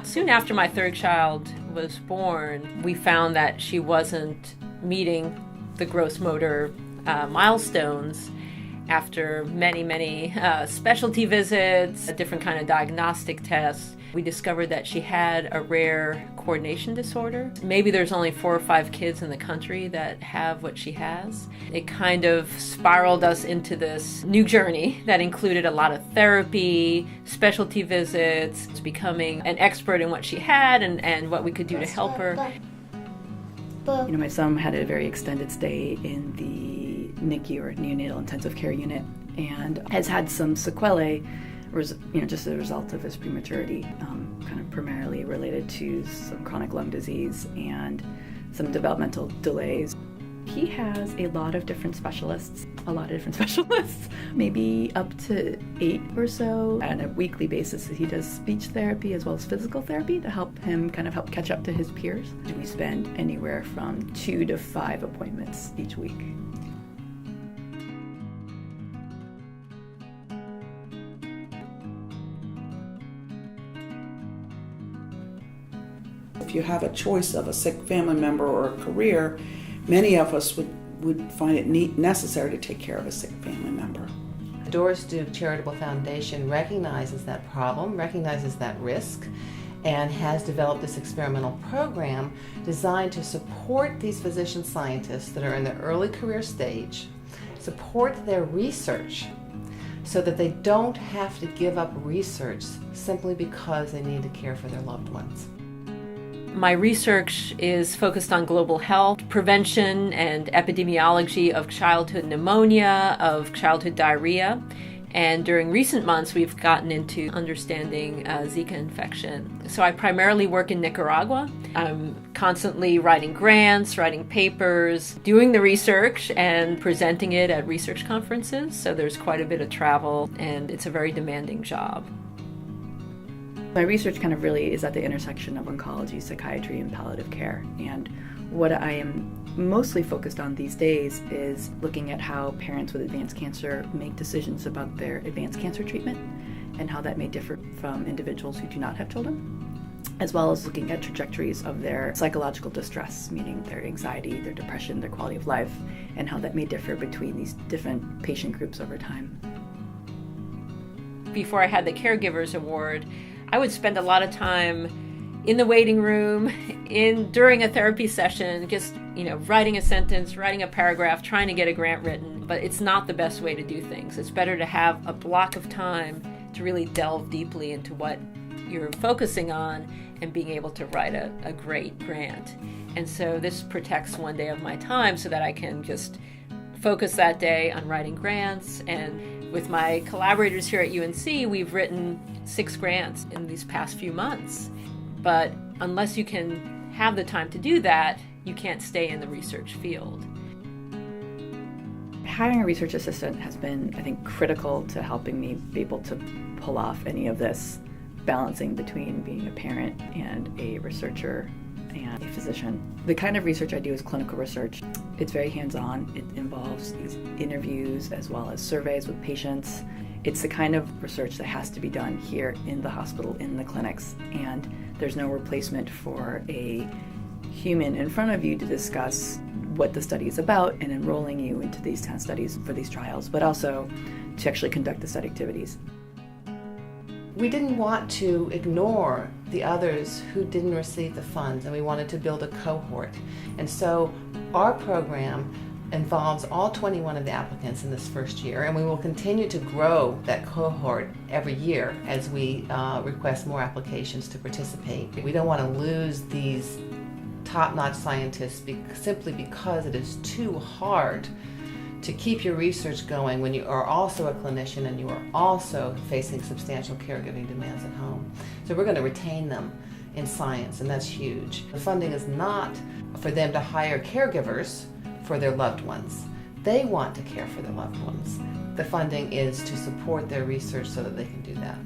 Soon after my third child was born, we found that she wasn't meeting the gross motor milestones. After many specialty visits, a different kind of diagnostic tests, we discovered that she had a rare coordination disorder. Maybe there's only 4 or 5 kids in the country that have what she has. It kind of spiraled us into this new journey that included a lot of therapy, specialty visits, becoming an expert in what she had and what we could do to help her. My son had a very extended stay in the NICU, or neonatal intensive care unit, and has had some sequelae, just as a result of his prematurity, kind of primarily related to some chronic lung disease and some developmental delays. He has a lot of different specialists, maybe up to 8 or so. On a weekly basis, he does speech therapy as well as physical therapy to help him help catch up to his peers. We spend anywhere from 2 to 5 appointments each week. If you have a choice of a sick family member or a career, many of us would find it necessary to take care of a sick family member. The Doris Duke Charitable Foundation recognizes that problem, recognizes that risk, and has developed this experimental program designed to support these physician scientists that are in the early career stage, support their research so that they don't have to give up research simply because they need to care for their loved ones. My research is focused on global health, prevention and epidemiology of childhood pneumonia, of childhood diarrhea. And during recent months, we've gotten into understanding Zika infection. So I primarily work in Nicaragua. I'm constantly writing grants, writing papers, doing the research and presenting it at research conferences. So there's quite a bit of travel, and it's a very demanding job. My research kind of really is at the intersection of oncology, psychiatry, and palliative care. And what I am mostly focused on these days is looking at how parents with advanced cancer make decisions about their advanced cancer treatment and how that may differ from individuals who do not have children, as well as looking at trajectories of their psychological distress, meaning their anxiety, their depression, their quality of life, and how that may differ between these different patient groups over time. Before I had the Caregivers Award, I would spend a lot of time in the waiting room, during a therapy session, just, writing a sentence, writing a paragraph, trying to get a grant written. But it's not the best way to do things. It's better to have a block of time to really delve deeply into what you're focusing on and being able to write a great grant. And so this protects one day of my time so that I can just focus that day on writing grants. And with my collaborators here at UNC, we've written 6 grants in these past few months. But unless you can have the time to do that, you can't stay in the research field. Having a research assistant has been, I think, critical to helping me be able to pull off any of this balancing between being a parent and a researcher and a physician. The kind of research I do is clinical research. It's very hands-on. It involves these interviews as well as surveys with patients. It's the kind of research that has to be done here in the hospital, in the clinics, and there's no replacement for a human in front of you to discuss what the study is about and enrolling you into these kind of studies for these trials, but also to actually conduct the study activities. We didn't want to ignore the others who didn't receive the funds, and we wanted to build a cohort. And so our program involves all 21 of the applicants in this first year, and we will continue to grow that cohort every year as we request more applications to participate. We don't want to lose these top-notch scientists simply because it is too hard to keep your research going when you are also a clinician and you are also facing substantial caregiving demands at home. So we're going to retain them in science, and that's huge. The funding is not for them to hire caregivers for their loved ones. They want to care for their loved ones. The funding is to support their research so that they can do that.